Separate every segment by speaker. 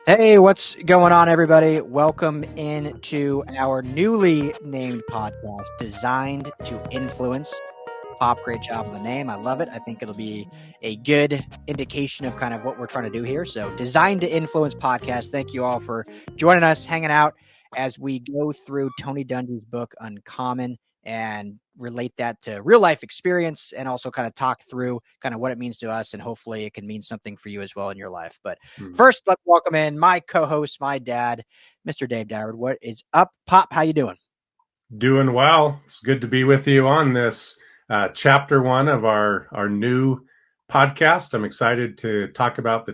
Speaker 1: Hey, what's going on, everybody? Welcome into our newly named podcast, Designed to Influence. Pop, great job on the name. I love it. I think it'll be a good indication of kind of what we're trying to do here. So, Designed to Influence podcast. Thank you all for joining us, hanging out as we go through Tony Dungy's book, Uncommon, and relate that to real life experience and also kind of talk through kind of what it means to us. And hopefully it can mean something for you as well in your life. But first, let's welcome in my co-host, my dad, Mr. Dave Doward. What is up, Pop? How you doing?
Speaker 2: Doing well. It's good to be with you on this chapter one of our new podcast. I'm excited to talk about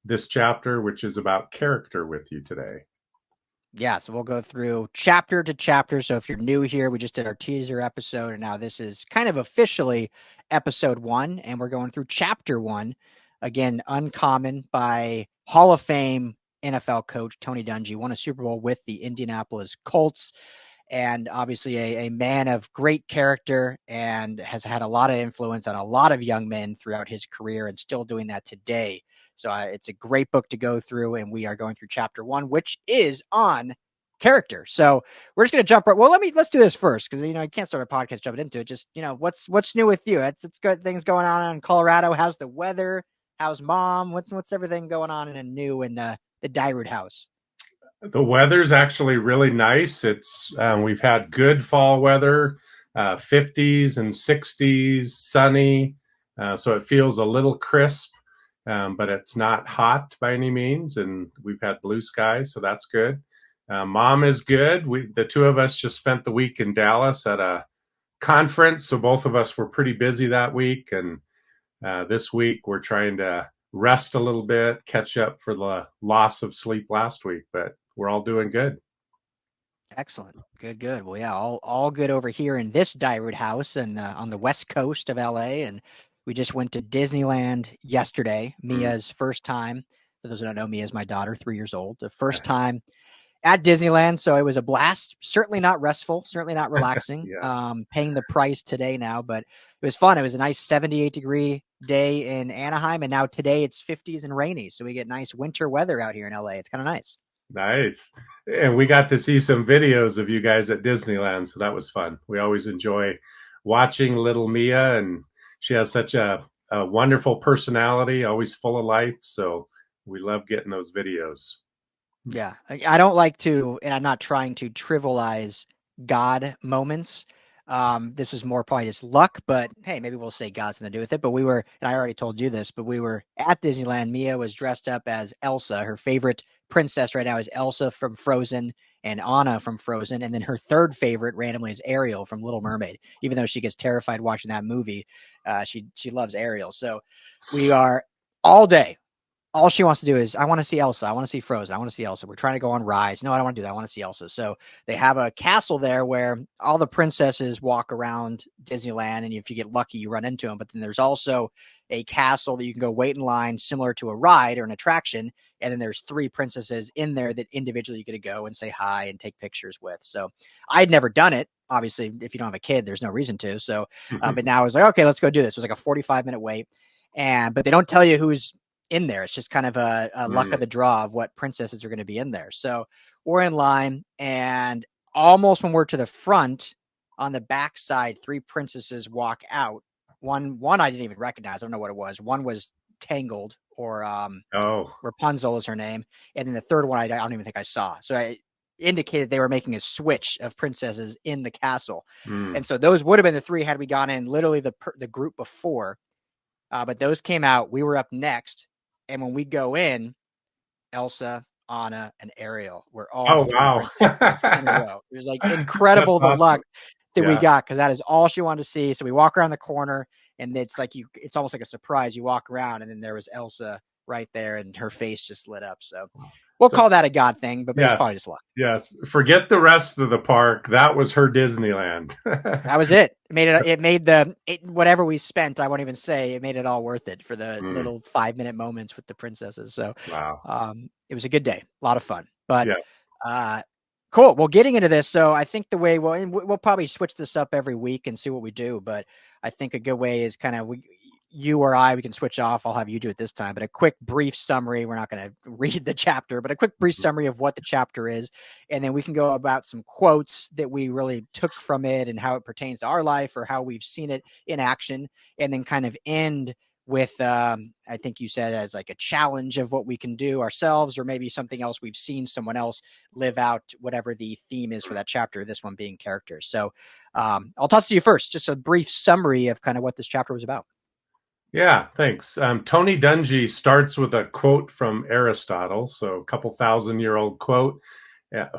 Speaker 2: this chapter, which is about character, with you today.
Speaker 1: Yeah, so we'll go through chapter to chapter. So if you're new here, we just did our teaser episode, and now this is kind of officially episode one, and we're going through chapter one. Again, Uncommon by Hall of Fame NFL coach Tony Dungy, won a Super Bowl with the Indianapolis Colts, and obviously a man of great character and has had a lot of influence on a lot of young men throughout his career and still doing that today. So it's a great book to go through, and we are going through chapter one, which is on character. So we're just going to jump right. Well, let's do this first, because I can't start a podcast jumping into it. Just what's new with you? It's good things going on in Colorado. How's the weather? How's mom? What's everything going on in a new in the Dyrud house?
Speaker 2: The weather's actually really nice. It's we've had good fall weather, 50s and 60s, sunny, so it feels a little crisp. But it's not hot by any means, and we've had blue skies, so that's good. Mom is good. The two of us just spent the week in Dallas at a conference, so both of us were pretty busy that week, and this week we're trying to rest a little bit, catch up for the loss of sleep last week, but we're all doing good.
Speaker 1: Excellent. Good. Well, yeah, all good over here in this Dyrud house and on the west coast of LA, and we just went to Disneyland yesterday. Mia's first time. For those who don't know, Mia's my daughter, 3 years old. The first time at Disneyland. So it was a blast. Certainly not restful. Certainly not relaxing.
Speaker 2: Yeah.
Speaker 1: Paying the price today now, but it was fun. It was a nice 78-degree day in Anaheim, and now today it's 50s and rainy. So we get nice winter weather out here in LA. It's kind of nice.
Speaker 2: Nice. And we got to see some videos of you guys at Disneyland, so that was fun. We always enjoy watching little Mia, and she has such a wonderful personality, always full of life. So we love getting those videos.
Speaker 1: Yeah. I don't like to, and I'm not trying to trivialize God moments. This was more probably just luck, but hey, maybe we'll say God's going to do with it. But we were, and I already told you this, but we were at Disneyland. Mia was dressed up as Elsa. Her favorite princess right now is Elsa from Frozen and Anna from Frozen. And then her third favorite randomly is Ariel from Little Mermaid. Even though she gets terrified watching that movie, she loves Ariel. So we are all day. All she wants to do is, I want to see Elsa. I want to see Frozen. I want to see Elsa. We're trying to go on rides. No, I don't want to do that. I want to see Elsa. So they have a castle there where all the princesses walk around Disneyland. And if you get lucky, you run into them. But then there's also a castle that you can go wait in line, similar to a ride or an attraction. And then there's 3 princesses in there that individually you get to go and say hi and take pictures with. So I'd never done it. Obviously, if you don't have a kid, there's no reason to. So, but now I was like, okay, let's go do this. It was like a 45-minute wait. But they don't tell you who's in there. It's just kind of a luck of the draw of what princesses are going to be in there. So we're in line, and almost when we're to the front, on the back side, 3 princesses walk out. One I didn't even recognize. I don't know what it was. One was Tangled, or Rapunzel is her name. And then the third one, I don't even think I saw. So I indicated they were making a switch of princesses in the castle. And so those would have been the 3 had we gone in literally the group before. But those came out. We were up next. And when we go in, Elsa, Anna, and Ariel were all princesses in a row. It was like incredible the luck that we got, because that is all she wanted to see. So we walk around the corner, and it's like it's almost like a surprise. You walk around, and then there was Elsa right there, and her face just lit up. So we'll call that a God thing, but it's probably just luck.
Speaker 2: Yes. Forget the rest of the park. That was her Disneyland.
Speaker 1: That was it. It made whatever we spent, I won't even say, it made it all worth it for the little 5-minute moments with the princesses. So
Speaker 2: wow.
Speaker 1: It was a good day. A lot of fun. But Cool. Well, getting into this, so I think the way we'll probably switch this up every week and see what we do. But I think a good way is kind of you or I, we can switch off. I'll have you do it this time. But a quick, brief summary. We're not going to read the chapter, but a quick, brief summary of what the chapter is, and then we can go about some quotes that we really took from it and how it pertains to our life or how we've seen it in action, and then kind of end with I think you said as like a challenge of what we can do ourselves, or maybe something else we've seen someone else live out, whatever the theme is for that chapter, this one being characters. So I'll toss to you first, just a brief summary of kind of what this chapter was about.
Speaker 2: Yeah, thanks. Tony Dungy starts with a quote from Aristotle, so a couple thousand-year-old quote,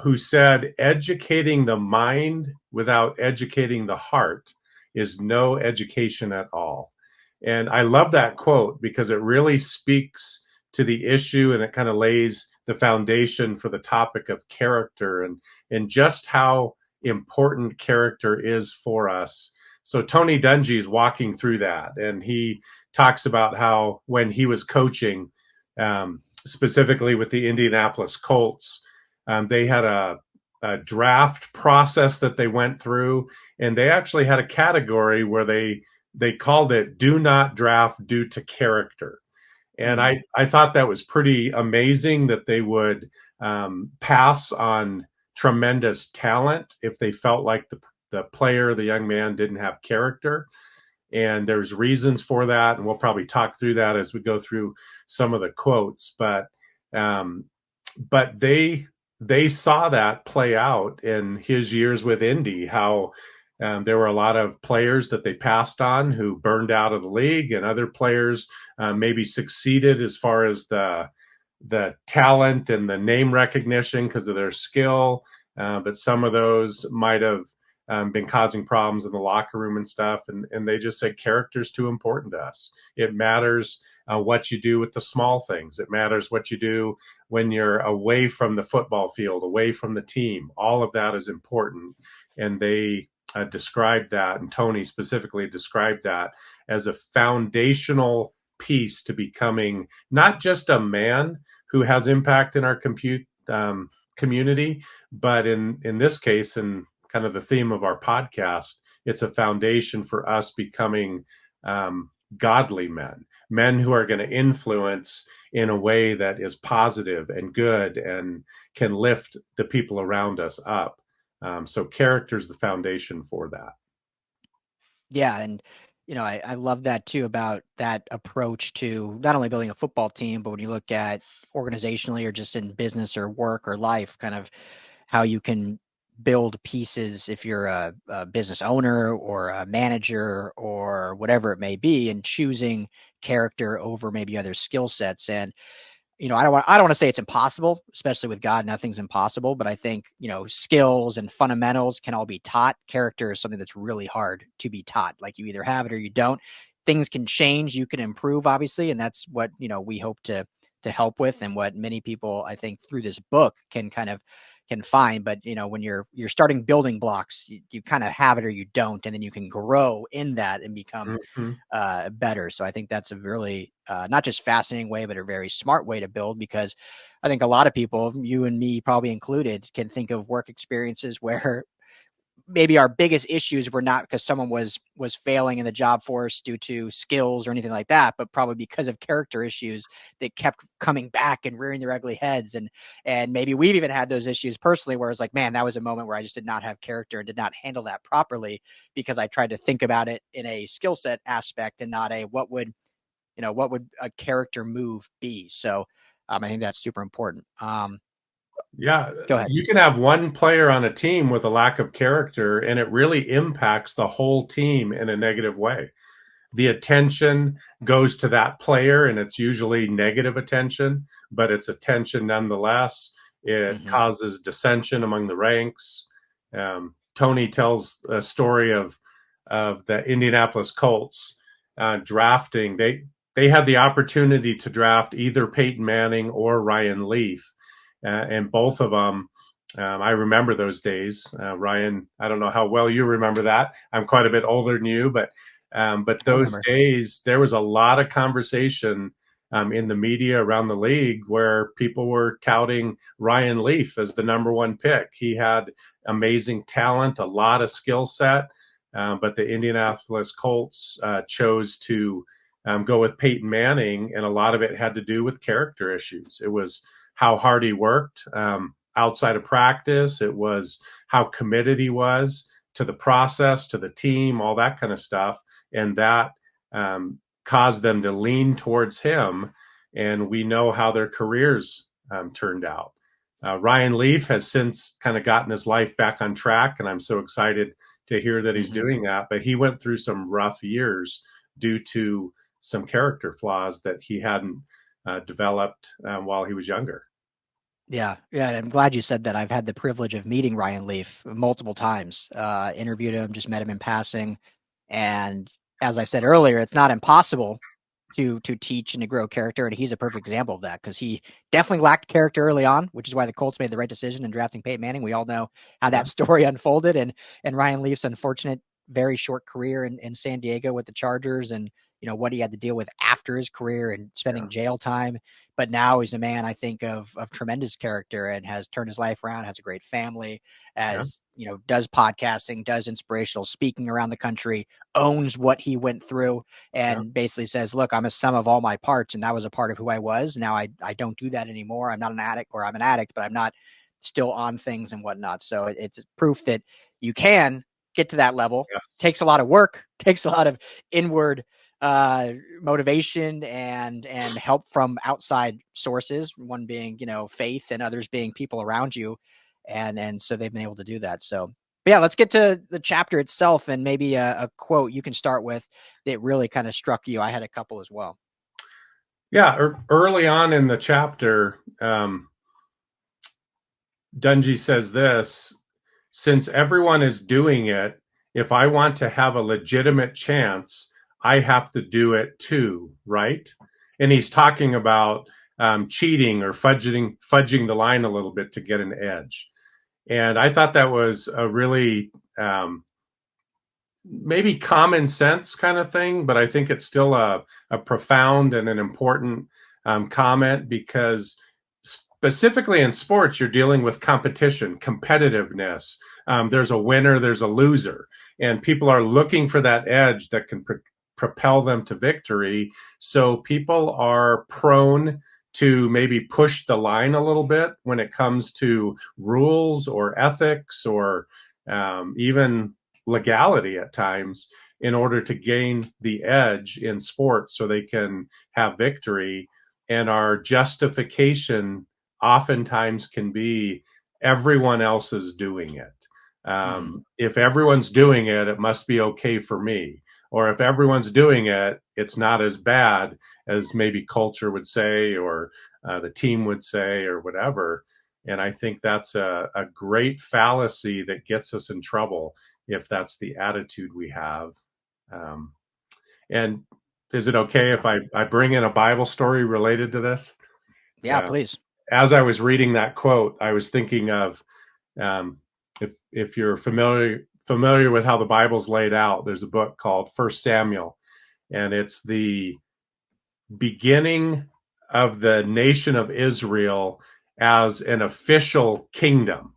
Speaker 2: who said, "Educating the mind without educating the heart is no education at all." And I love that quote because it really speaks to the issue, and it kind of lays the foundation for the topic of character and just how important character is for us. So Tony Dungy is walking through that, and he talks about how when he was coaching, specifically with the Indianapolis Colts, they had a draft process that they went through, and they actually had a category where they called it "Do not draft due to character." And I thought that was pretty amazing that they would pass on tremendous talent if they felt like the player, the young man, didn't have character. And there's reasons for that, and we'll probably talk through that as we go through some of the quotes. Um, but they saw that play out in his years with Indy, how there were a lot of players that they passed on who burned out of the league, and other players maybe succeeded as far as the talent and the name recognition because of their skill. But some of those might have been causing problems in the locker room and stuff. And they just said character's too important to us. It matters what you do with the small things. It matters what you do when you're away from the football field, away from the team. All of that is important. And they described that, and Tony specifically described that as a foundational piece to becoming not just a man who has impact in our community, but in this case, and kind of the theme of our podcast, it's a foundation for us becoming godly men who are going to influence in a way that is positive and good and can lift the people around us up. So character is the foundation for that.
Speaker 1: Yeah, and I love that too, about that approach to not only building a football team, but when you look at organizationally or just in business or work or life, kind of how you can build pieces if you're a business owner or a manager or whatever it may be, and choosing character over maybe other skill sets. And I don't want to say it's impossible, especially with God. Nothing's impossible, but I think skills and fundamentals can all be taught. Character is something that's really hard to be taught. Like, you either have it or you don't. Things can change. You can improve, obviously, and that's what we hope to help with, and what many people, I think, through this book can find. But when you're starting building blocks, you kind of have it or you don't, and then you can grow in that and become
Speaker 2: Mm-hmm.
Speaker 1: better. So I think that's a really not just fascinating way, but a very smart way to build, because I think a lot of people, you and me probably included, can think of work experiences where maybe our biggest issues were not because someone was failing in the job force due to skills or anything like that, but probably because of character issues that kept coming back and rearing their ugly heads. And maybe we've even had those issues personally, where it's like, man, that was a moment where I just did not have character and did not handle that properly, because I tried to think about it in a skill set aspect and not a what would a character move be. So I think that's super important.
Speaker 2: Yeah,
Speaker 1: Go ahead.
Speaker 2: you can have one player on a team with a lack of character, and it really impacts the whole team in a negative way. The attention goes to that player, and it's usually negative attention, but it's attention nonetheless. It causes dissension among the ranks. Tony tells a story of the Indianapolis Colts drafting. They had the opportunity to draft either Peyton Manning or Ryan Leaf, and both of them. I remember those days. Ryan, I don't know how well you remember that. I'm quite a bit older than you, but
Speaker 1: I
Speaker 2: those
Speaker 1: remember.
Speaker 2: days there was a lot of conversation in the media around the league where people were touting Ryan Leaf as the number one pick. He had amazing talent, a lot of skill set, but the Indianapolis Colts chose to go with Peyton Manning, and a lot of it had to do with character issues. It was how hard he worked outside of practice. It was how committed he was to the process, to the team, all that kind of stuff. And that caused them to lean towards him. And we know how their careers turned out. Ryan Leaf has since kind of gotten his life back on track, and I'm so excited to hear that he's doing that. But he went through some rough years due to some character flaws that he hadn't developed while he was younger.
Speaker 1: Yeah, yeah, and I'm glad you said that. I've had the privilege of meeting Ryan Leaf multiple times. Interviewed him, just met him in passing, and as I said earlier, it's not impossible to teach and to grow character, and he's a perfect example of that because he definitely lacked character early on, which is why the Colts made the right decision in drafting Peyton Manning. We all know how that story unfolded, and Ryan Leaf's unfortunate, very short career in San Diego with the Chargers, and what he had to deal with after his career and spending jail time. But now he's a man, I think, of tremendous character and has turned his life around, has a great family, as does podcasting, does inspirational speaking around the country, owns what he went through, and basically says, look, I'm a sum of all my parts, and that was a part of who I was. Now I don't do that anymore. I'm not an addict, or I'm an addict, but I'm not still on things and whatnot. So it's proof that you can get to that level. Takes a lot of work, takes a lot of inward motivation and help from outside sources, one being faith, and others being people around you, and so they've been able to do that. So but yeah, let's get to the chapter itself, and maybe a quote you can start with that really kind of struck you. I had a couple as well.
Speaker 2: Early on in the chapter, Dungy says this: since everyone is doing it, if I want to have a legitimate chance, I have to do it too, right? And he's talking about cheating or fudging the line a little bit to get an edge. And I thought that was a really maybe common sense kind of thing, but I think it's still a profound and an important comment, because specifically in sports, you're dealing with competition, competitiveness. There's a winner, there's a loser, and people are looking for that edge that can propel them to victory. So people are prone to maybe push the line a little bit when it comes to rules or ethics or even legality at times in order to gain the edge in sports so they can have victory. And our justification oftentimes can be everyone else is doing it. If everyone's doing it, it must be okay for me. Or if everyone's doing it, it's not as bad as maybe culture would say, or the team would say, or whatever. And I think that's a great fallacy that gets us in trouble if that's the attitude we have. And is it okay if I bring in a Bible story related to this?
Speaker 1: Yeah, please.
Speaker 2: As I was reading that quote, I was thinking of if you're familiar with how the Bible's laid out, there's a book called First Samuel, and it's the beginning of the nation of Israel as an official kingdom.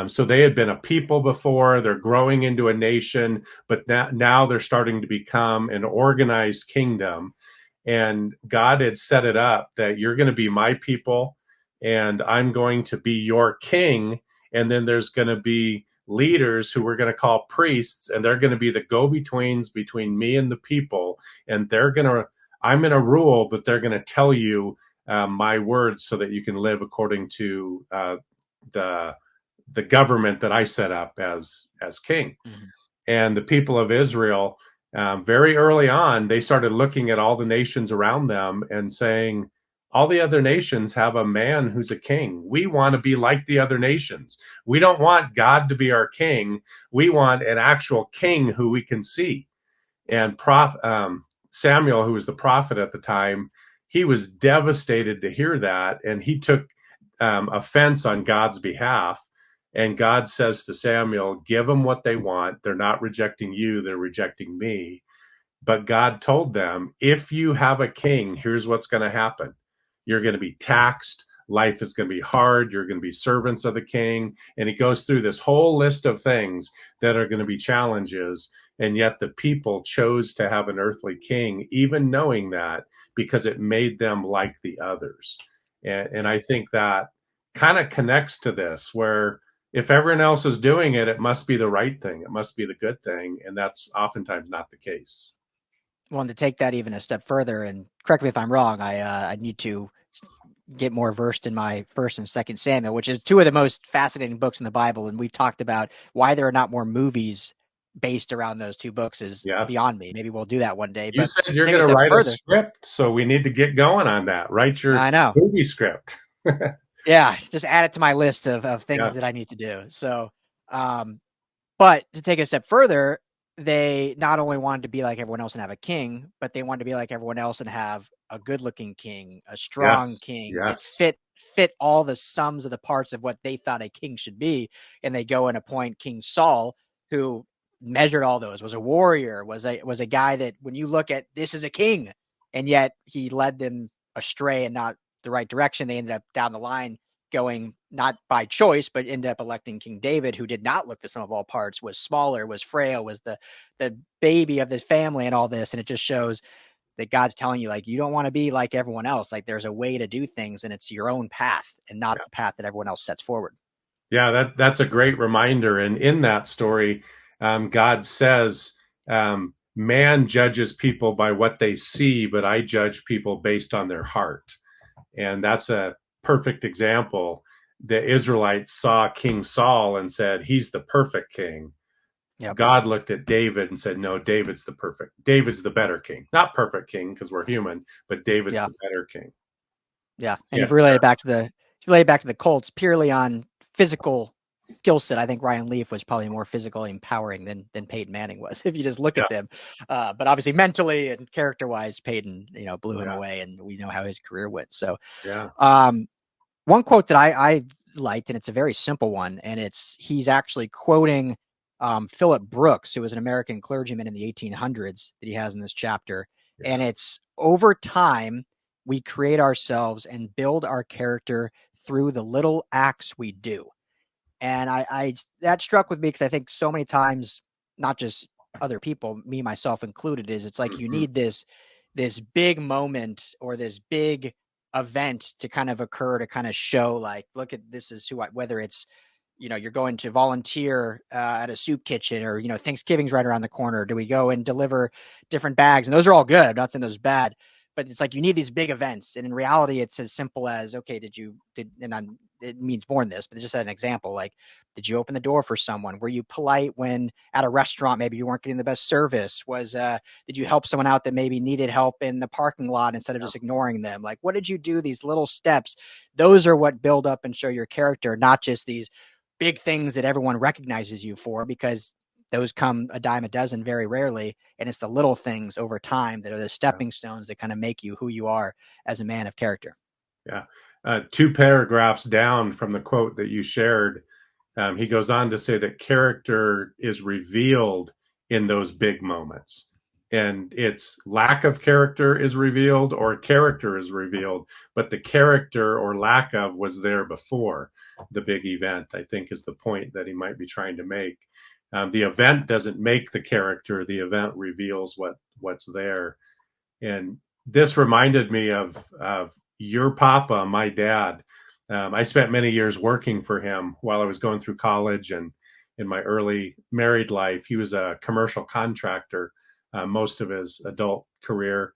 Speaker 2: So they had been a people before, they're growing into a nation, but now they're starting to become an organized kingdom. And God had set it up that you're going to be my people, and I'm going to be your king. And then there's going to be leaders who we're going to call priests, and they're going to be the go-betweens between me and the people. And I'm going to rule, but they're going to tell you my words so that you can live according to the government that I set up as king. And the people of Israel, very early on, they started looking at all the nations around them and saying, all the other nations have a man who's a king. We want to be like the other nations. We don't want God to be our king. We want an actual king who we can see. And Samuel, who was the prophet at the time, he was devastated to hear that, and he took offense on God's behalf. And God says to Samuel, give them what they want. They're not rejecting you, they're rejecting me. But God told them, if you have a king, here's what's going to happen. You're going to be taxed. Life is going to be hard. You're going to be servants of the king. And he goes through this whole list of things that are going to be challenges. And yet the people chose to have an earthly king, even knowing that, because it made them like the others. And I think that kind of connects to this, where if everyone else is doing it, it must be the right thing. It must be the good thing. And that's oftentimes not the case.
Speaker 1: Well, and to take that even a step further, and correct me if I'm wrong, I need to get more versed in my first and second Samuel, which is two of the most fascinating books in the Bible. And we've talked about why there are not more movies based around those two books is
Speaker 2: Yes.
Speaker 1: beyond me. Maybe we'll do that one day.
Speaker 2: You
Speaker 1: But
Speaker 2: said
Speaker 1: to
Speaker 2: you're
Speaker 1: take it
Speaker 2: going
Speaker 1: a
Speaker 2: to
Speaker 1: step
Speaker 2: write a
Speaker 1: further,
Speaker 2: script, so we need to get going on that. Write your
Speaker 1: I know.
Speaker 2: movie script.
Speaker 1: Yeah, just add it to my list of things
Speaker 2: Yeah.
Speaker 1: that I need to do. So, um, but to take it a step further, they not only wanted to be like everyone else and have a king, but they wanted to be like everyone else and have a good-looking king, a strong
Speaker 2: Yes.
Speaker 1: king that
Speaker 2: Yes.
Speaker 1: fit all the sums of the parts of what they thought a king should be. And they go and appoint King Saul, who measured all those, was a warrior, was a guy that when you look at this is a king, and yet he led them astray and not the right direction. They ended up down the line going not by choice, but ended up electing King David, who did not look the sum of all parts, was smaller, was frail, was the baby of this family and all this. And it just shows that God's telling you, like, you don't want to be like everyone else. Like there's a way to do things and it's your own path and not
Speaker 2: Yeah.
Speaker 1: the path that everyone else sets forward.
Speaker 2: Yeah, that's a great reminder. And in that story, God says, man judges people by what they see, but I judge people based on their heart. And that's a perfect example. The Israelites saw King Saul and said, he's the perfect king.
Speaker 1: Yep.
Speaker 2: God looked at David and said, no, David's the better king. Not perfect king because we're human, but David's
Speaker 1: Yeah.
Speaker 2: the better king.
Speaker 1: Yeah. And
Speaker 2: Yeah.
Speaker 1: you've related back to the Colts purely on physical skill set. I think Ryan Leaf was probably more physically empowering than Peyton Manning was, if you just look
Speaker 2: Yeah.
Speaker 1: at them. But obviously mentally and character wise, Peyton, blew him
Speaker 2: Yeah.
Speaker 1: away, and we know how his career went. So,
Speaker 2: Yeah.
Speaker 1: um, one quote that I liked, and it's a very simple one, and he's actually quoting Philip Brooks, who was an American clergyman in the 1800s, that he has in this chapter. And
Speaker 2: Yeah.
Speaker 1: it's over time, we create ourselves and build our character through the little acts we do. And I that struck with me because I think so many times, not just other people, me myself included, is it's like you
Speaker 2: Mm-hmm.
Speaker 1: need this big moment or this big event to kind of occur to kind of show like, look at this is who I, whether it's you're going to volunteer at a soup kitchen, or Thanksgiving's right around the corner. Do we go and deliver different bags? And those are all good. I'm not saying those are bad, but it's like you need these big events. And in reality, it's as simple as, okay, it means more than this, but just as an example, like, did you open the door for someone? Were you polite when at a restaurant maybe you weren't getting the best service? Did you help someone out that maybe needed help in the parking lot instead of
Speaker 2: Yeah.
Speaker 1: just ignoring them? Like, what did you do? These little steps, those are what build up and show your character, not just these big things that everyone recognizes you for, because those come a dime a dozen very rarely. And it's the little things over time that are the
Speaker 2: Yeah.
Speaker 1: stepping stones that kind of make you who you are as a man of character.
Speaker 2: Yeah. Two paragraphs down from the quote that you shared, he goes on to say that character is revealed in those big moments. And its lack of character is revealed, or character is revealed, but the character or lack of was there before the big event, I think is the point that he might be trying to make. The event doesn't make the character, the event reveals what's there. And this reminded me of your papa, my dad. I spent many years working for him while I was going through college and in my early married life. He was a commercial contractor most of his adult career.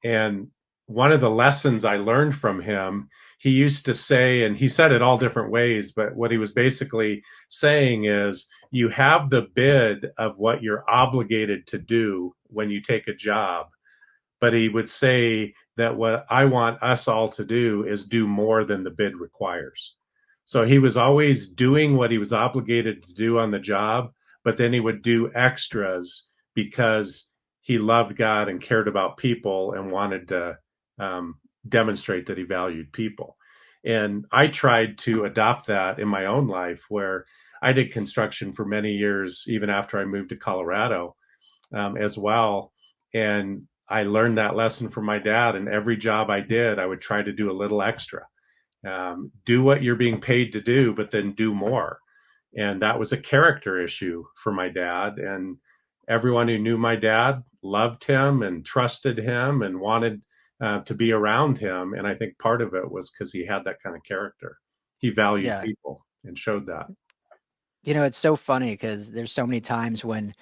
Speaker 2: And one of the lessons I learned from him, he used to say, and he said it all different ways, but what he was basically saying is, you have the bid of what you're obligated to do when you take a job, but he would say that what I want us all to do is do more than the bid requires. So he was always doing what he was obligated to do on the job, but then he would do extras because he loved God and cared about people and wanted to demonstrate that he valued people. And I tried to adopt that in my own life, where I did construction for many years, even after I moved to Colorado as well. And I learned that lesson from my dad. And every job I did, I would try to do a little extra. Do what you're being paid to do, but then do more. And that was a character issue for my dad. And everyone who knew my dad loved him and trusted him and wanted to be around him. And I think part of it was because he had that kind of character. He valued
Speaker 1: Yeah.
Speaker 2: people and showed that.
Speaker 1: It's so funny because there's so many times when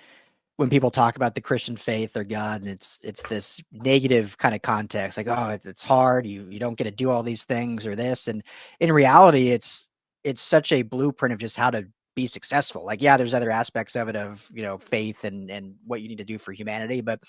Speaker 1: people talk about the Christian faith or God, and it's this negative kind of context, like, oh, it's hard, you don't get to do all these things or this, and in reality, it's such a blueprint of just how to be successful. Like, yeah, there's other aspects of it, of faith and what you need to do for humanity, but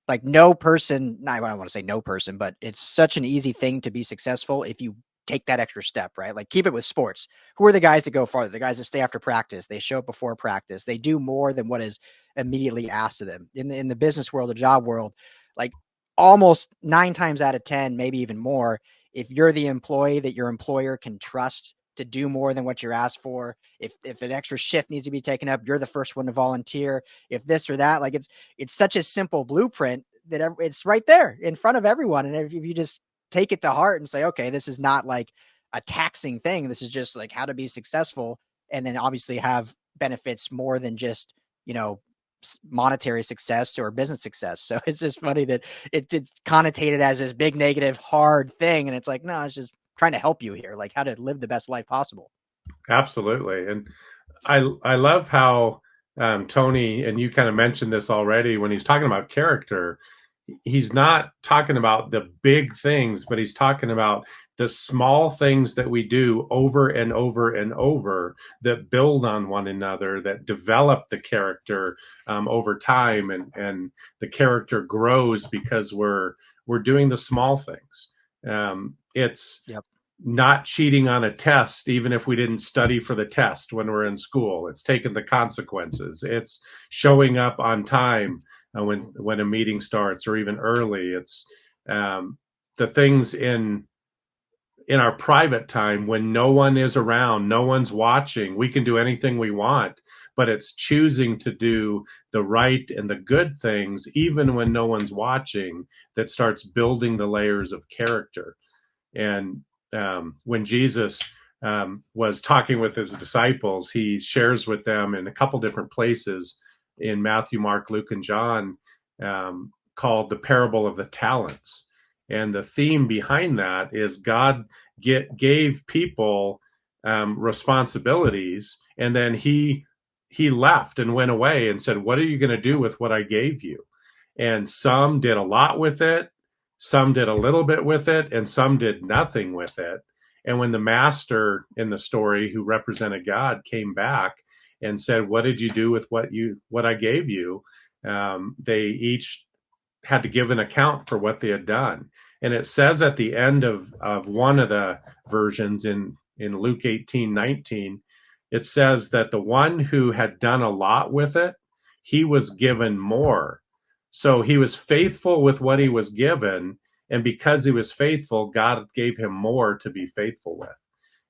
Speaker 1: like no person, I don't want to say no person, but it's such an easy thing to be successful if you take that extra step, right? Like keep it with sports. Who are the guys that go farther? The guys that stay after practice, they show up before practice, they do more than what is immediately asked of them. In the business world, the job world, like almost 9 times out of 10, maybe even more, if you're the employee that your employer can trust to do more than what you're asked for, if an extra shift needs to be taken up, you're the first one to volunteer. If this or that, like it's such a simple blueprint that it's right there in front of everyone. And if you just take it to heart and say, okay, this is not like a taxing thing. This is just like how to be successful, and then obviously have benefits more than just, monetary success or business success. So it's just funny that it's connotated as this big negative hard thing. And it's like, no, it's just trying to help you here, like how to live the best life possible.
Speaker 2: Absolutely. And I love how Tony, and you kind of mentioned this already, when he's talking about character, he's not talking about the big things, but he's talking about the small things that we do over and over and over that build on one another, that develop the character over time, and the character grows because we're doing the small things. It's
Speaker 1: Yep.
Speaker 2: not cheating on a test, even if we didn't study for the test when we're in school. It's taking the consequences. It's showing up on time when a meeting starts, or even early. It's the things in our private time when no one is around, no one's watching. We can do anything we want, but it's choosing to do the right and the good things, even when no one's watching, that starts building the layers of character. And when Jesus was talking with his disciples, he shares with them in a couple different places in Matthew, Mark, Luke, and John, called the parable of the talents. And the theme behind that is God gave people responsibilities, and then he left and went away and said, "What are you going to do with what I gave you?" And some did a lot with it, some did a little bit with it, and some did nothing with it. And when the master in the story, who represented God, came back and said, "What did you do with what I gave you?" They each had to give an account for what they had done. And it says at the end of one of the versions in Luke 18:19, it says that the one who had done a lot with it, he was given more. So he was faithful with what he was given. And because he was faithful, God gave him more to be faithful with.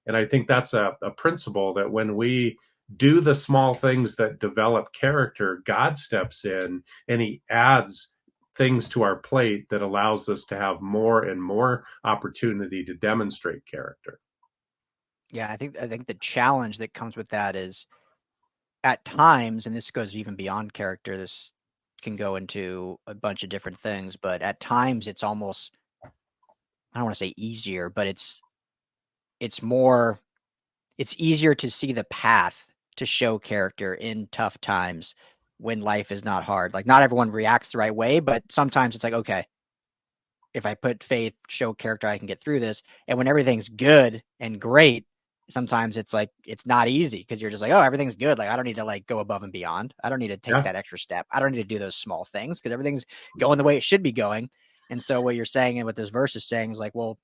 Speaker 2: And I think that's a principle that when we do the small things that develop character, God steps in and he adds things to our plate that allows us to have more and more opportunity to demonstrate character.
Speaker 1: Yeah, I think the challenge that comes with that is at times, and this goes even beyond character, this can go into a bunch of different things, but at times it's almost, I don't want to say easier, but it's more it's easier to see the path to show character in tough times when life is not hard. Like not everyone reacts the right way, but sometimes it's like, okay, if I put faith, show character, I can get through this. And when everything's good and great, sometimes it's like it's not easy because you're just like, oh, everything's good. Like I don't need to like go above and beyond. I don't need to take
Speaker 2: Yeah,
Speaker 1: that extra step. I don't need to do those small things because everything's going the way it should be going. And so what you're saying and what this verse is saying is like, well,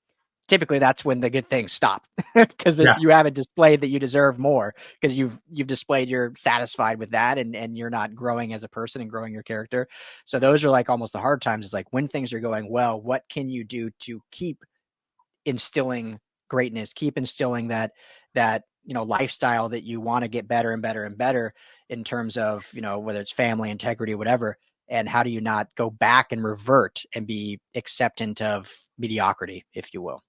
Speaker 1: typically that's when the good things stop because
Speaker 2: yeah,
Speaker 1: you haven't displayed that you deserve more because you've displayed you're satisfied with that and you're not growing as a person and growing your character. So those are like almost the hard times. Is like when things are going well, what can you do to keep instilling greatness, keep instilling that lifestyle that you want to get better and better and better in terms of whether it's family integrity, whatever. and how do you not go back and revert and be acceptant of mediocrity, if you will?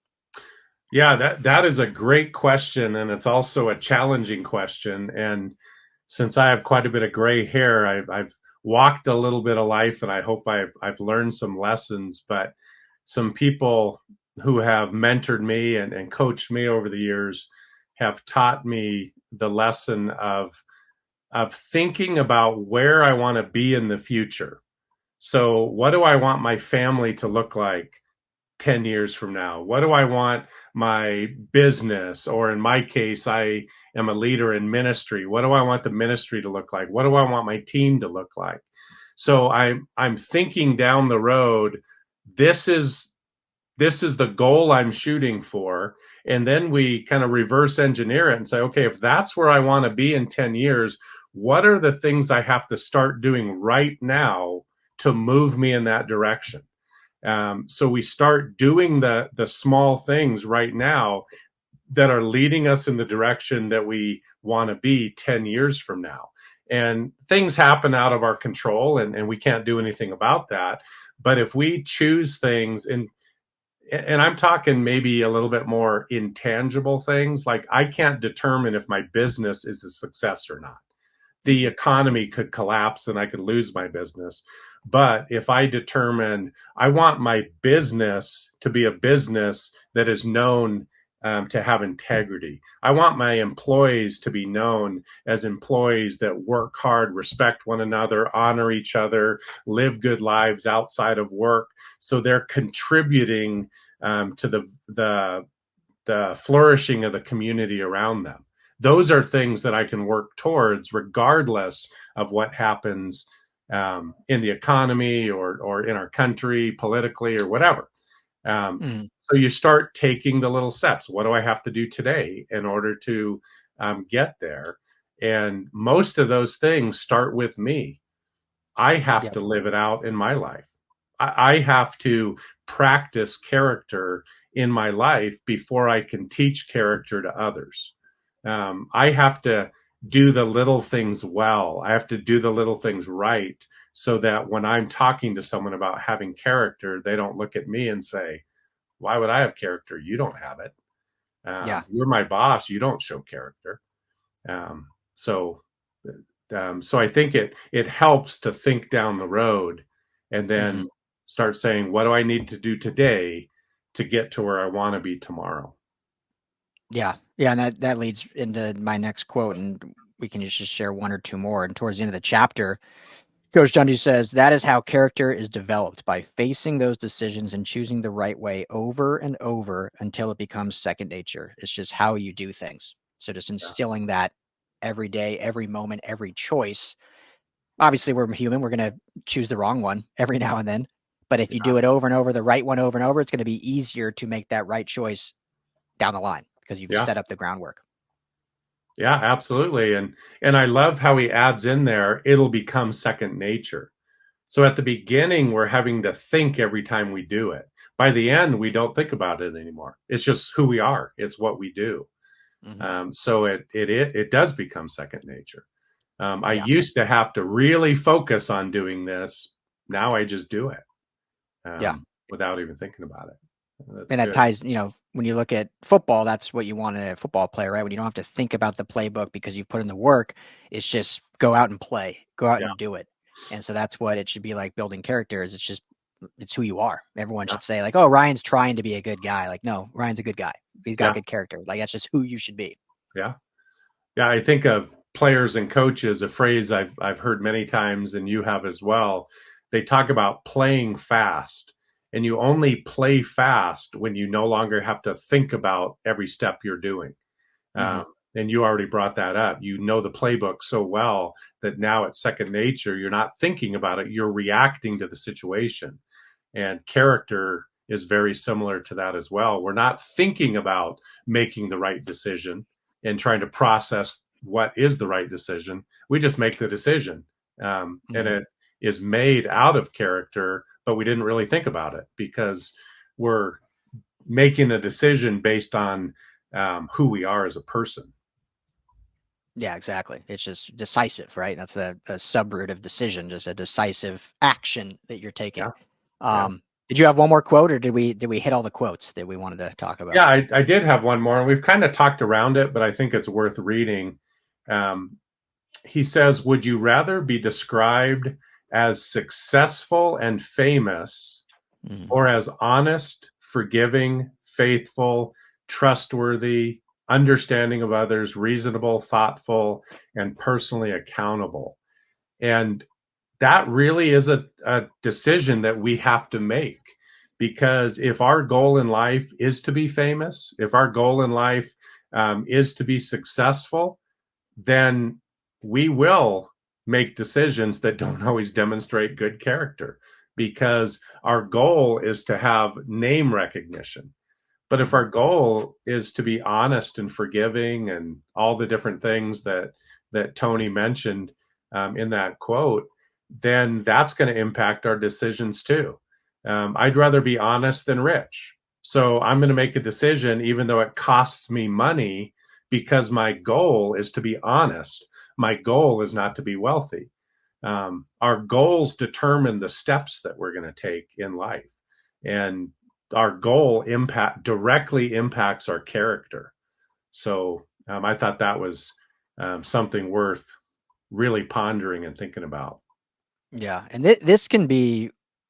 Speaker 2: Yeah, that is a great question, and it's also a challenging question. And since I have quite a bit of gray hair, I've walked a little bit of life, and I hope I've learned some lessons. But some people who have mentored me and coached me over the years have taught me the lesson of thinking about where I want to be in the future. So, what do I want my family to look like 10 years from now? What do I want my business, or in my case, I am a leader in ministry. What do I want the ministry to look like? What do I want my team to look like? So I'm thinking down the road, this is this is the goal I'm shooting for. And then we kind of reverse engineer it and say, okay, if that's where I want to be in 10 years, what are the things I have to start doing right now to move me in that direction? So we start doing the small things right now that are leading us in the direction that we want to be 10 years from now. And things happen out of our control, and we can't do anything about that. But if we choose things, and I'm talking maybe a little bit more intangible things, like I can't determine if my business is a success or not. The economy could collapse and I could lose my business. But if I determine I want my business to be a business that is known to have integrity, I want my employees to be known as employees that work hard, respect one another, honor each other, live good lives outside of work. So they're contributing to the flourishing of the community around them. Those are things that I can work towards regardless of what happens in the economy or in our country, politically, or whatever. So you start taking the little steps. What do I have to do today in order to get there? And most of those things start with me. I have
Speaker 1: Yep.
Speaker 2: to live it out in my life. I have to practice character in my life before I can teach character to others. I have to do the little things well. I have to do the little things right so that when I'm talking to someone about having character, they don't look at me and say, why would I have character? You don't have it.
Speaker 1: Yeah.
Speaker 2: You're my boss. You don't show character. Um, so so I think it helps to think down the road and
Speaker 1: Hmm.
Speaker 2: then start saying, what do I need to do today to get to where I want to be tomorrow?
Speaker 1: Yeah. Yeah. And that leads into my next quote, and we can just share one or two more. And towards the end of the chapter, Coach Dungy says that is how character is developed, by facing those decisions and choosing the right way over and over until it becomes second nature. It's just how you do things. So just
Speaker 2: Yeah.
Speaker 1: instilling that every day, every moment, every choice. Obviously, we're human. We're going to choose the wrong one every now and then. But if you do it over and over, the right one over and over, it's going to be easier to make that right choice down the line because you've
Speaker 2: Yeah.
Speaker 1: set up the groundwork.
Speaker 2: Yeah, absolutely. And I love how he adds in there, it'll become second nature. So at the beginning, we're having to think every time we do it. By the end, we don't think about it anymore. It's just who we are. It's what we do.
Speaker 1: Mm-hmm.
Speaker 2: So it does become second nature. I
Speaker 1: Yeah.
Speaker 2: used to have to really focus on doing this. Now I just do it
Speaker 1: Yeah.
Speaker 2: without even thinking about it. That's
Speaker 1: And that
Speaker 2: good.
Speaker 1: ties, when you look at football, that's what you want in a football player, right? When you don't have to think about the playbook because you've put in the work, it's just go out and play, go out
Speaker 2: Yeah,
Speaker 1: and do it. And so that's what it should be like building characters. It's who you are. Everyone
Speaker 2: yeah,
Speaker 1: should say, like, oh, Ryan's trying to be a good guy. Like, no, Ryan's a good guy. He's got
Speaker 2: yeah,
Speaker 1: good character. Like, that's just who you should be.
Speaker 2: yeah. Yeah, I think of players and coaches, a phrase I've heard many times, and you have as well. They talk about playing fast, and you only play fast when you no longer have to think about every step you're doing.
Speaker 1: Mm-hmm.
Speaker 2: Um, and you already brought that up. You know the playbook so well that now it's second nature. You're not thinking about it; you're reacting to the situation. And character is very similar to that as well. We're not thinking about making the right decision and trying to process what is the right decision. We just make the decision. And
Speaker 1: Mm-hmm.
Speaker 2: it is made out of character, but we didn't really think about it because we're making a decision based on who we are as a person.
Speaker 1: Yeah, exactly. It's just decisive, right? That's the subroot of decision, just a decisive action that you're taking.
Speaker 2: Yeah. Yeah.
Speaker 1: Did you have one more quote, or did we hit all the quotes that we wanted to talk about?
Speaker 2: Yeah, I did have one more, and we've kind of talked around it, but I think it's worth reading. Um, he says, would you rather be described as successful and famous,
Speaker 1: Mm,
Speaker 2: or as honest, forgiving, faithful, trustworthy, understanding of others, reasonable, thoughtful, and personally accountable? And that really is a decision that we have to make, because if our goal in life is to be famous, if our goal in life is to be successful, then we will make decisions that don't always demonstrate good character, because our goal is to have name recognition. But if
Speaker 1: mm.
Speaker 2: our goal is to be honest and forgiving and all the different things that Tony mentioned in that quote, then that's going to impact our decisions too. I'd rather be honest than rich. So I'm going to make a decision, even though it costs me money, because my goal is to be honest. My goal is not to be wealthy. Our goals determine the steps that we're going to take in life. And our goal directly impacts our character. So I thought that was something worth really pondering and thinking about.
Speaker 1: Yeah, and this can be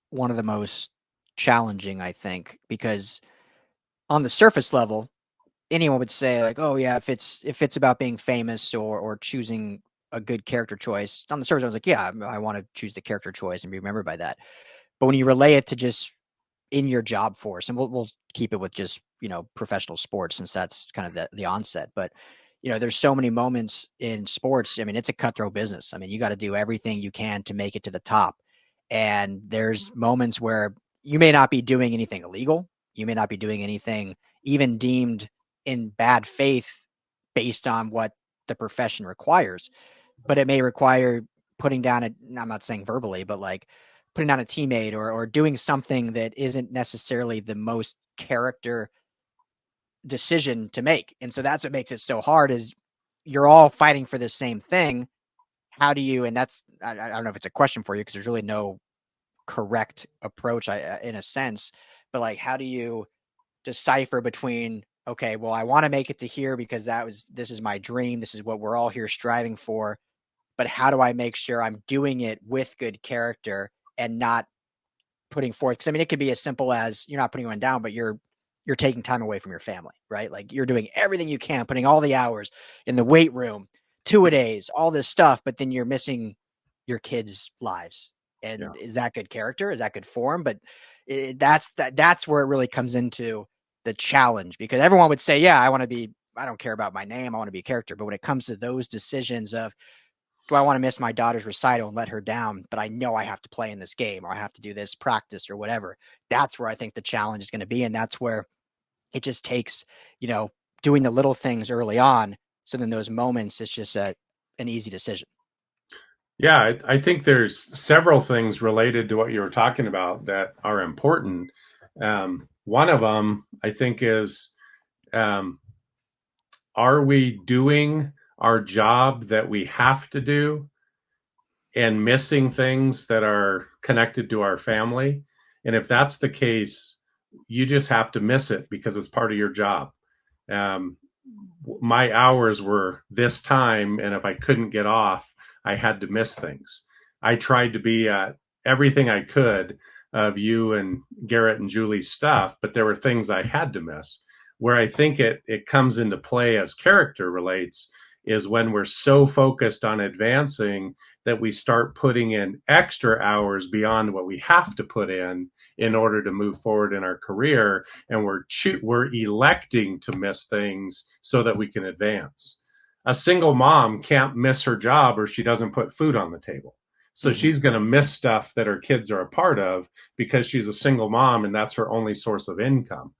Speaker 1: one of the most challenging, I think, because on the surface level, anyone would say like, "Oh yeah, if it's about being famous or choosing a good character choice." On the surface, I was like, "Yeah, I want to choose the character choice and be remembered by that." But when you relay it to just in your job force, and we'll keep it with just professional sports since that's kind of the onset. But there's so many moments in sports. I mean, it's a cutthroat business. I mean, you got to do everything you can to make it to the top, and there's moments where you may not be doing anything illegal. You may not be doing anything even deemed in bad faith based on what the profession requires, but it may require putting down a, I'm not saying verbally, but like putting down a teammate or doing something that isn't necessarily the most character decision to make. And so that's what makes it so hard is you're all fighting for the same thing. How do you, and that's, I don't know if it's a question for you because there's really no correct approach in a sense, but like, how do you decipher between, okay, well, I want to make it to here because this is my dream. This is what we're all here striving for. But how do I make sure I'm doing it with good character and not putting forth? Because I mean, it could be as simple as you're not putting one down, but you're taking time away from your family, right? Like you're doing everything you can, putting all the hours in the weight room, two a days, all this stuff, but then you're missing your kids' lives.
Speaker 2: Yeah.
Speaker 1: And is that good character? Is that good form? But that's where it really comes into the challenge because everyone would say, yeah, I don't care about my name. I want to be a character. But when it comes to those decisions of do I want to miss my daughter's recital and let her down, but I know I have to play in this game or I have to do this practice or whatever. That's where I think the challenge is going to be. And that's where it just takes, you know, doing the little things early on. So then those moments, it's just an easy decision.
Speaker 2: Yeah, I think there's several things related to what you were talking about that are important. One of them, I think, is um, are we doing our job that we have to do and missing things that are connected to our family? And if that's the case, you just have to miss it because it's part of your job. Um, my hours were this time, and if I couldn't get off, I had to miss things. I tried to be at everything I could of you and Garrett and Julie's stuff, but there were things I had to miss. Where I think it comes into play as character relates is when we're so focused on advancing that we start putting in extra hours beyond what we have to put in order to move forward in our career, and we're electing to miss things so that we can advance. A single mom can't miss her job or she doesn't put food on the table. So
Speaker 1: Mm-hmm.
Speaker 2: she's going to miss stuff that her kids are a part of because she's a single mom and that's her only source of income.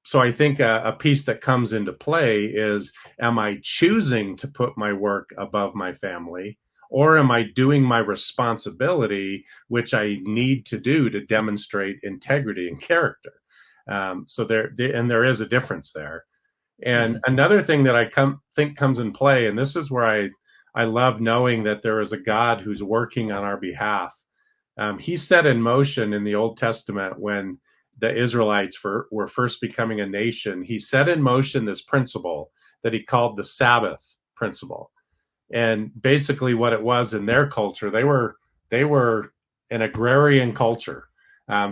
Speaker 2: So I think a piece that comes into play is, am I choosing to put my work above my family, or am I doing my responsibility, which I need to do to demonstrate integrity and character? So there is a difference there. And
Speaker 1: Mhm.
Speaker 2: another thing that think comes in play, and this is where I love knowing that there is a God who's working on our behalf. He set in motion in the Old Testament when the Israelites were first becoming a nation. He set in motion this principle that he called the Sabbath principle. And basically, what it was in their culture, they were an agrarian culture.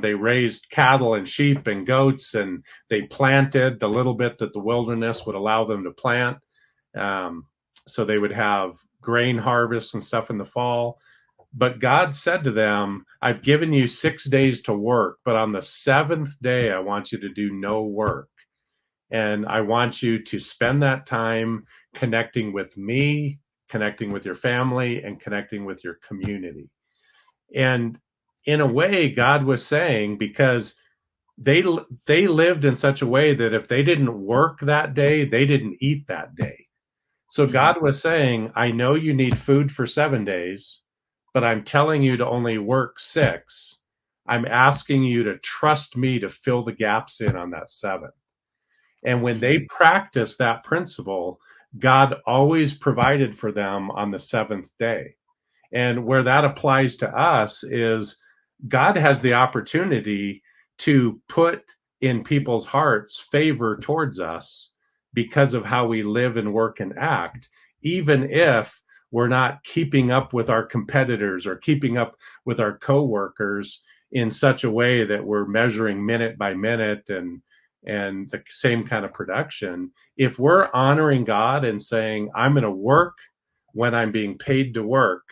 Speaker 2: They raised cattle and sheep and goats, and they planted the little bit that the wilderness would allow them to plant. Um, so they would have grain harvests and stuff in the fall. But God said to them, I've given you 6 days to work, but on the seventh day, I want you to do no work. And I want you to spend that time connecting with me, connecting with your family, and connecting with your community. And in a way, God was saying, because they they lived in such a way that if they didn't work that day, they didn't eat that day. So
Speaker 1: Mhm.
Speaker 2: God was saying, I know you need food for 7 days, but I'm telling you to only work six. I'm asking you to trust me to fill the gaps in on that seven. And when they
Speaker 1: Mhm.
Speaker 2: practiced that principle, God always provided for them on the seventh day. And where that applies to us is God has the opportunity to put in people's hearts favor towards us because of how we live and work and act, even if we're not keeping up with our competitors or keeping up with our coworkers in such a way that we're measuring minute by minute and the same kind of production. If we're honoring God and saying, I'm going to work when I'm being paid to work,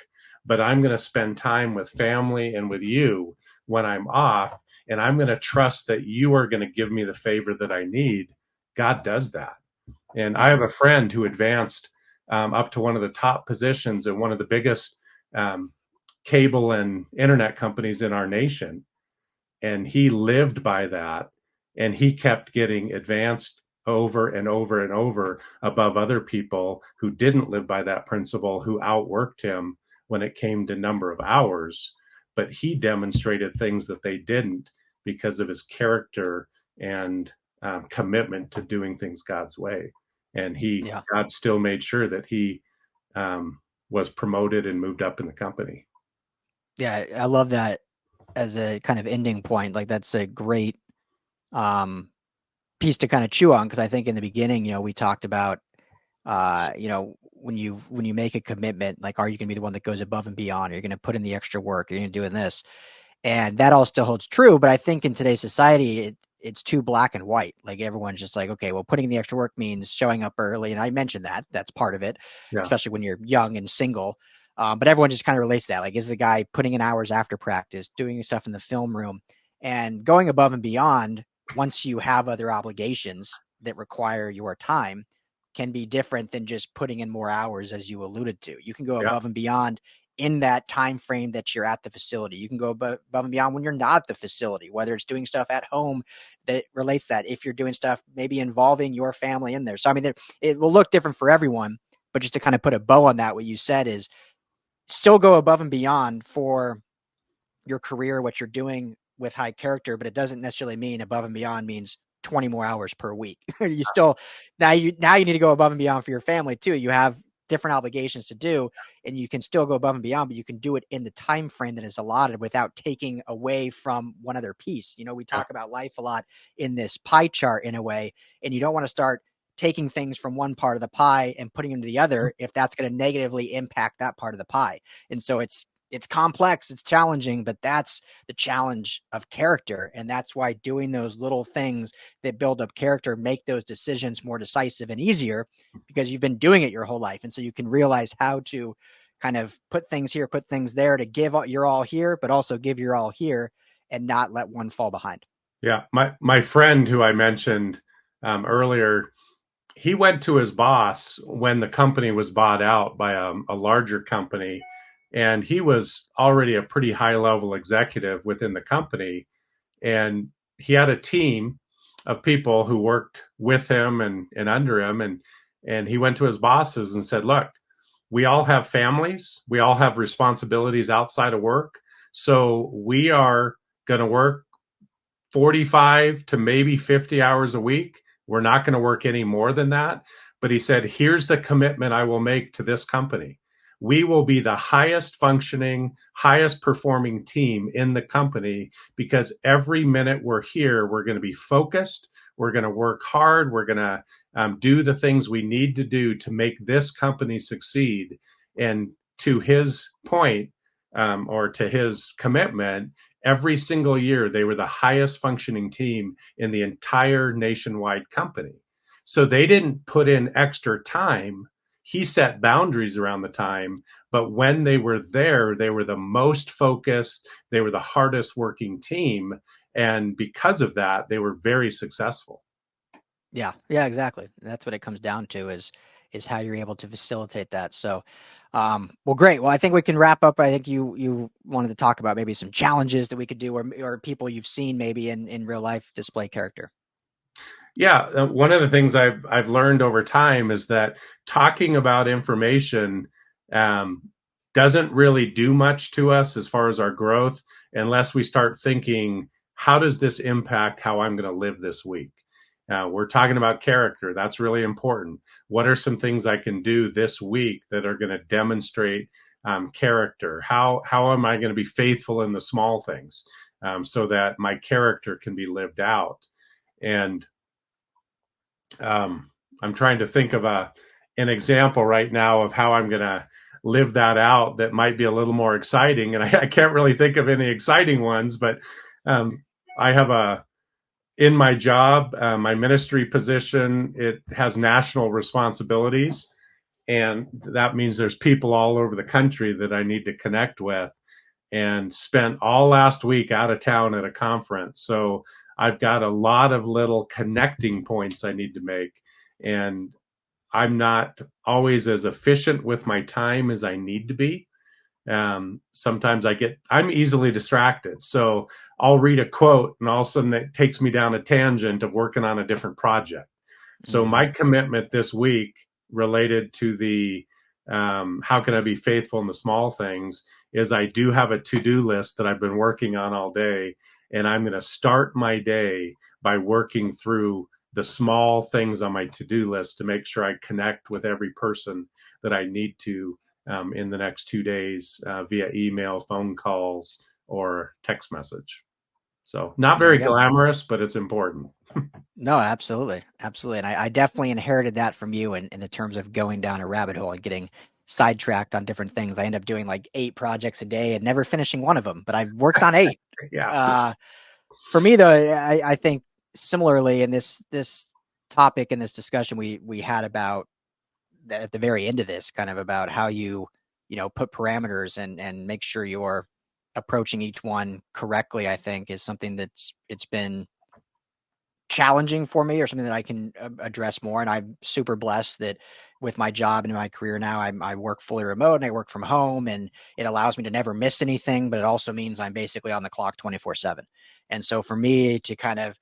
Speaker 2: but I'm going to spend time with family and with you when I'm off, and I'm going to trust that you are going to give me the favor that I need. God does that. And I have
Speaker 1: Mhm.
Speaker 2: a friend who advanced up to one of the top positions in one of the biggest um, cable and internet companies in our nation. And he lived by that, and he kept getting advanced over and over and over above other people who didn't live by that principle, who outworked him when it came to number of hours. But he demonstrated things that they didn't because of his character and commitment to doing things God's way. And
Speaker 1: Yeah.
Speaker 2: God still made sure that he was promoted and moved up in the company.
Speaker 1: Yeah, I love that as a kind of ending point. Like that's a great um piece to kind of chew on because I think in the beginning, we talked about when you make a commitment, like are you going to be the one that goes above and beyond? Are you going to put in the extra work? Are you going to do this? And that all still holds true. But I think in today's society, it's too black and white. Like everyone's just like, okay, well, putting in the extra work means showing up early. And I mentioned that that's part of it,
Speaker 2: Yeah.
Speaker 1: especially when you're young and single. But everyone just kind of relates to that. Like, is the guy putting in hours after practice, doing stuff in the film room, and going above and beyond once you have other obligations that require your time can be different than just putting in more hours, as you alluded to. You can go
Speaker 2: Yeah.
Speaker 1: above and beyond in that time frame that you're at the facility. You can go above and beyond when you're not at the facility, whether it's doing stuff at home that relates that. If you're doing stuff maybe involving your family in there, so I mean, it will look different for everyone. But just to kind of put a bow on that, what you said is still go above and beyond for your career, what you're doing with high character, but it doesn't necessarily mean above and beyond means 20 more hours per week. You still now you need to go above and beyond for your family too. You have different obligations to do and you can still go above and beyond, but you can do it in the time frame that is allotted without taking away from one other piece. We
Speaker 2: Yeah.
Speaker 1: talk about life a lot in this pie chart in a way, and you don't want to start taking things from one part of the pie and putting them to the other if that's going to negatively impact that part of the pie. And so it's complex, it's challenging, but that's the challenge of character. And that's why doing those little things that build up character make those decisions more decisive and easier because you've been doing it your whole life. And so you can realize how to kind of put things here, put things there to give your all here, but also give your all here and not let one fall behind.
Speaker 2: Yeah, my friend who I mentioned earlier, he went to his boss when the company was bought out by a larger company, and he was already a pretty high level executive within the company, and he had a team of people who worked with him and under him, and he went to his bosses and said, "Look, we all have families, we all have responsibilities outside of work, so we are going to work 45 to maybe 50 hours a week, We're not going to work any more than that. But he said, here's the commitment I will make to this company. We will be the highest functioning, highest performing team in the company because every minute we're here, we're going to be focused. We're going to work hard. We're going to do the things we need to do to make this company succeed. And to his point, or to his commitment, every single year they were the highest functioning team in the entire nationwide company. So they didn't put in extra time. He set boundaries around the time, but when they were there, they were the most focused, they were the hardest working team. And because of that, they were very successful.
Speaker 1: Yeah, yeah, exactly. That's what it comes down to is how you're able to facilitate that. So, well, great. Well, I think we can wrap up. I think you wanted to talk about maybe some challenges that we could do, or people you've seen maybe in real life display character.
Speaker 2: Yeah, one of the things I've learned over time is that talking about information um, doesn't really do much to us as far as our growth unless we start thinking, how does this impact how I'm going to live this week? We're talking about character. That's really important. What are some things I can do this week that are going to demonstrate character? How am I going to be faithful in the small things so that my character can be lived out? And I'm trying to think of an example right now of how I'm going to live that out that might be a little more exciting. And I can't really think of any exciting ones, but I have in my job, my ministry position, it has national responsibilities. And that means there's people all over the country that I need to connect with, and spent all last week out of town at a conference. So I've got a lot of little connecting points I need to make. And I'm not always as efficient with my time as I need to be. Sometimes I'm easily distracted. So I'll read a quote and all of a sudden it takes me down a tangent of working on a different project. So
Speaker 1: Mm-hmm.
Speaker 2: my commitment this week related to the how can I be faithful in the small things is I do have a to-do list that I've been working on all day, and I'm going to start my day by working through the small things on my to-do list to make sure I connect with every person that I need to in the next 2 days via email, phone calls, or text message. So not
Speaker 1: There
Speaker 2: very
Speaker 1: you go.
Speaker 2: glamorous, but it's important.
Speaker 1: No, absolutely, absolutely, and I definitely inherited that from you in the terms of going down a rabbit hole and getting sidetracked on different things. I end up doing like 8 projects a day and never finishing one of them, but I've worked on 8.
Speaker 2: Yeah.
Speaker 1: Uh, for me though, I think similarly in this topic in this discussion we had about at the very end of this, kind of about how put parameters and make sure you're approaching each one correctly. I think is something it's been challenging for me, or something that I can address more. And I'm super blessed that with my job and my career now, I work fully remote and I work from home, and it allows me to never miss anything. But it also means I'm basically on the clock 24/7. And so for me to kind of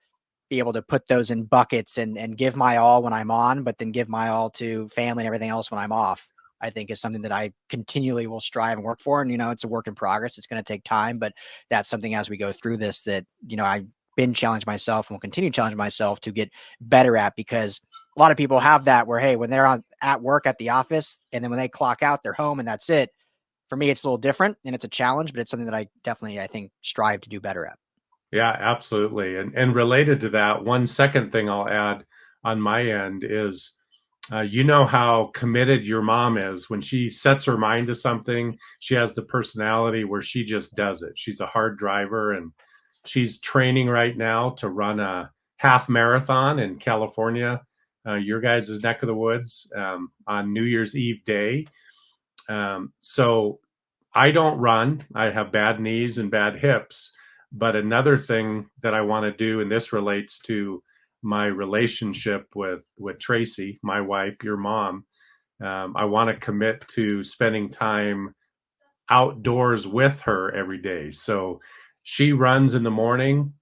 Speaker 1: be able to put those in buckets and give my all when I'm on, but then give my all to family and everything else when I'm off, I think is something that I continually will strive and work for. And, it's a work in progress. It's going to take time, but that's something as we go through this that, I've been challenged myself and will continue to challenge myself to get better at, because a lot of people have that where, hey, when they're at work at the office and then when they clock out, they're home and that's it. For me, it's a little different and it's a challenge, but it's something that I definitely, I think, strive to do better at.
Speaker 2: Yeah, absolutely. And related to that, one second thing I'll add on my end is you know how committed your mom is when she sets her mind to something. She has the personality where she just does it. She's a hard driver, and she's training right now to run a half marathon in California, your guys' neck of the woods, on New Year's Eve day. So I don't run. I have bad knees and bad hips. But another thing that I want to do, and this relates to my relationship with Tracy, my wife, your mom. I want to commit to spending time outdoors with her every day. So she runs in the morning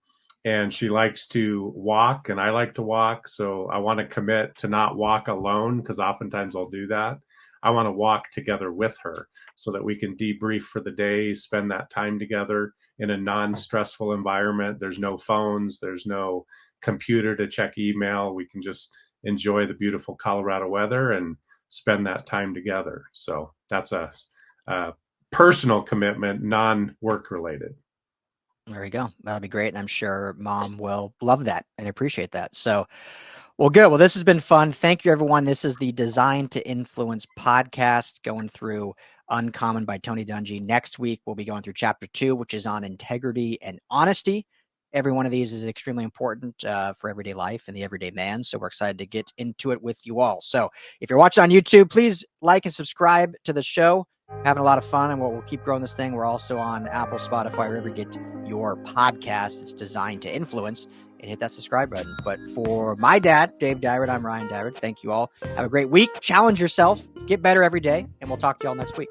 Speaker 2: and she likes to walk, and I like to walk. So I want to commit to not walk alone because oftentimes I'll do that. I want to walk together with her so that we can debrief for the day, spend that time together in a non stressful environment. There's no phones, there's no computer to check email. We can just enjoy the beautiful Colorado weather and spend that time together. So that's a personal commitment, non-work related.
Speaker 1: There you go. That'll be great. And I'm sure Mom will love that and appreciate that. So, well, good. Well, this has been fun. Thank you, everyone. This is the Design to Influence podcast, going through Uncommon by Tony Dungy. Next week, we'll be going through chapter 2, which is on integrity and honesty. Every one of these is extremely important for everyday life and the everyday man. So we're excited to get into it with you all. So if you're watching on YouTube, please like and subscribe to the show. Having a lot of fun, and we'll keep growing this thing. We're also on Apple, Spotify, wherever you get your podcast. It's Designed to Influence, and hit that subscribe button. But for my dad, Dave Dyrud, I'm Ryan Dyrud. Thank you all. Have a great week. Challenge yourself. Get better every day, and we'll talk to y'all next week.